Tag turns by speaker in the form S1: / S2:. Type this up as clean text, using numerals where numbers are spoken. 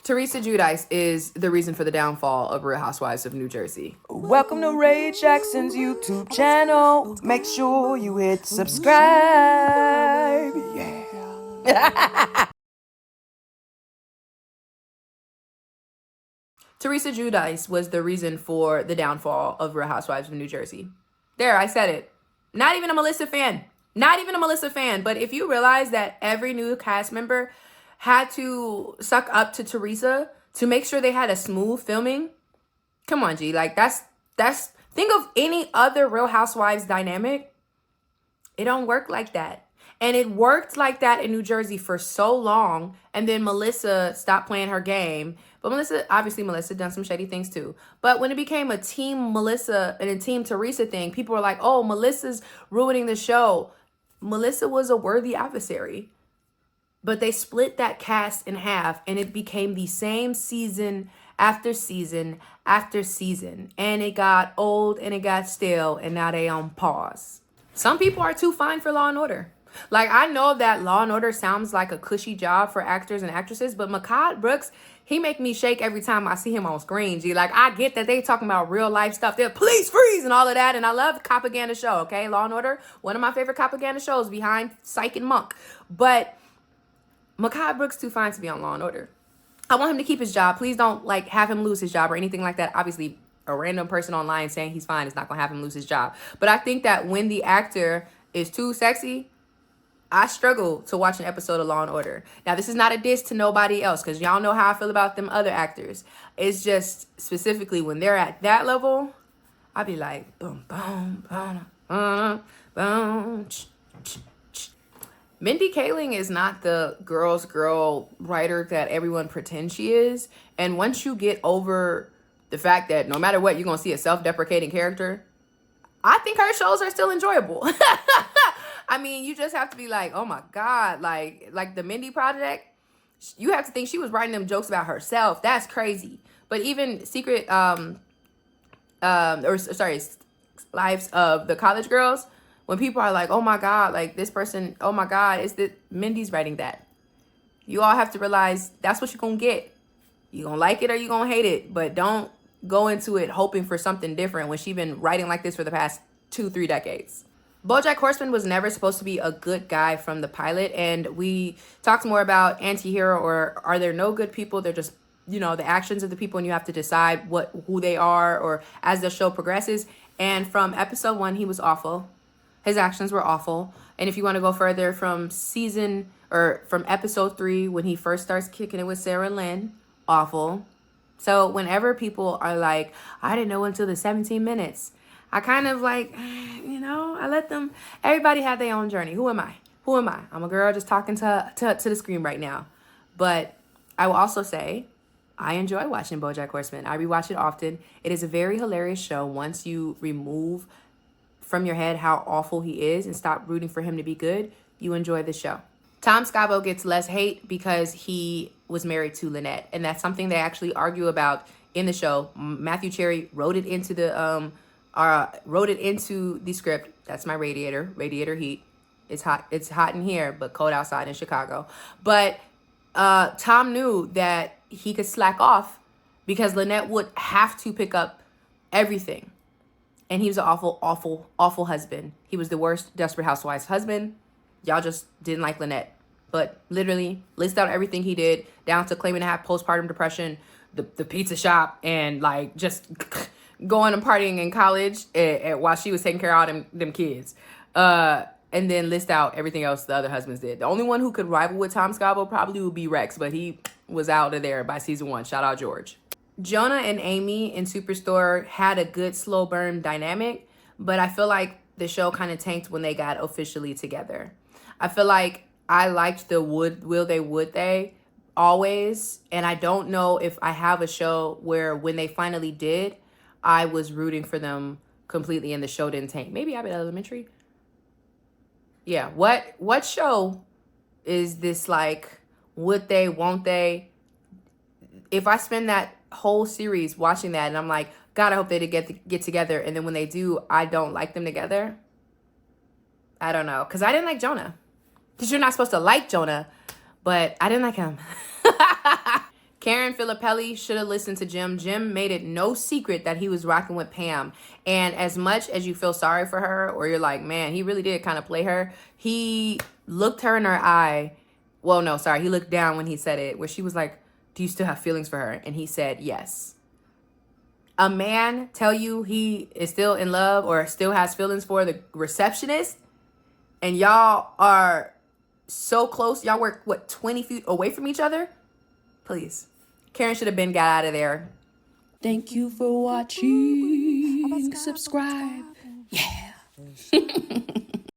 S1: Teresa Giudice is the reason for the downfall of Real Housewives of New Jersey.
S2: Welcome to Ray Jackson's YouTube channel. Make sure you hit subscribe. Yeah.
S1: Teresa Giudice was the reason for the downfall of Real Housewives of New Jersey. There, I said it. Not even a Melissa fan. Not even a Melissa fan. But if you realize that every new cast member had to suck up to Teresa to make sure they had a smooth filming, come on, G. Like, that's think of any other Real Housewives dynamic. It don't work like that. And it worked like that in New Jersey for so long. And then Melissa stopped playing her game. But Melissa done some shady things too. But when it became a team Melissa and a team Teresa thing, people were like, oh, Melissa's ruining the show. Melissa was a worthy adversary. But they split that cast in half and it became the same season after season after season. And it got old and it got stale and now they on pause. Some people are too fine for Law and Order. Like, I know that Law and Order sounds like a cushy job for actors and actresses, but Mehcad Brooks, he make me shake every time I see him on screen, G. Like, I get that they talking about real life stuff. They're police freeze and all of that, and I love the propaganda show, okay? Law and Order, one of my favorite propaganda shows behind Psych and Monk. But Mehcad Brooks too fine to be on Law and Order. I want him to keep his job. Please don't, like, have him lose his job or anything like that. Obviously, a random person online saying he's fine is not going to have him lose his job. But I think that when the actor is too sexy, I struggle to watch an episode of Law and Order. Now, this is not a diss to nobody else because y'all know how I feel about them other actors. It's just specifically when they're at that level, I be like, boom, boom, boom, boom, boom. Mindy Kaling is not the girl's girl writer that everyone pretends she is. And once you get over the fact that no matter what, you're going to see a self-deprecating character, I think her shows are still enjoyable. I mean, you just have to be like, oh my God, like the Mindy Project, you have to think she was writing them jokes about herself. That's crazy. But even Lives of the College Girls, when people are like, oh my God, like this person, oh my God, is that Mindy's writing that. You all have to realize that's what you're going to get. You're going to like it or you're going to hate it, but don't go into it hoping for something different when she's been writing like this for the past 2-3 decades. BoJack Horseman was never supposed to be a good guy from the pilot, and we talked more about anti-hero or are there no good people? They're just, the actions of the people and you have to decide who they are or as the show progresses. And from episode 1, he was awful. His actions were awful. And if you want to go further from episode 3, when he first starts kicking it with Sarah Lynn, awful. So whenever people are like, I didn't know until the 17 minutes, I kind of like, I let them, everybody had their own journey. Who am I? I'm a girl just talking to the screen right now. But I will also say, I enjoy watching BoJack Horseman. I rewatch it often. It is a very hilarious show once you remove from your head how awful he is and stop rooting for him to be good. You enjoy the show. Tom Scavo gets less hate because he was married to Lynette. And that's something they actually argue about in the show. Matthew Cherry wrote it into the script. That's my radiator heat. It's hot in here, but cold outside in Chicago. But Tom knew that he could slack off because Lynette would have to pick up everything. And he was an awful, awful, awful husband. He was the worst Desperate Housewives husband. Y'all just didn't like Lynette. But literally, list out everything he did, down to claiming to have postpartum depression, the pizza shop, and like just going and partying in college while she was taking care of all them kids. And then list out everything else the other husbands did. The only one who could rival with Tom Scavo probably would be Rex, but he was out of there by season 1. Shout out George. Jonah and Amy in Superstore had a good slow burn dynamic, but I feel like the show kind of tanked when they got officially together. I feel like I liked the would they always, and I don't know if I have a show where when they finally did, I was rooting for them completely and the show didn't tank. Maybe Abbott Elementary. Yeah, what show is this like, would they, won't they? If I spend that whole series watching that and I'm like, God, I hope they get together, and then when they do, I don't like them together, I don't know. Because I didn't like Jonah. Because you're not supposed to like Jonah, but I didn't like him. Karen Filippelli should have listened to Jim. Jim made it no secret that he was rocking with Pam. And as much as you feel sorry for her, or you're like, man, he really did kind of play her, he looked her in her eye. Well, no, sorry. He looked down when he said it, where she was like, do you still have feelings for her? And he said, yes. A man tell you he is still in love or still has feelings for the receptionist, and y'all are so close. Y'all work, what, 20 feet away from each other? Please. Karen should have been got out of there.
S2: Thank you for watching. Subscribe. Yeah.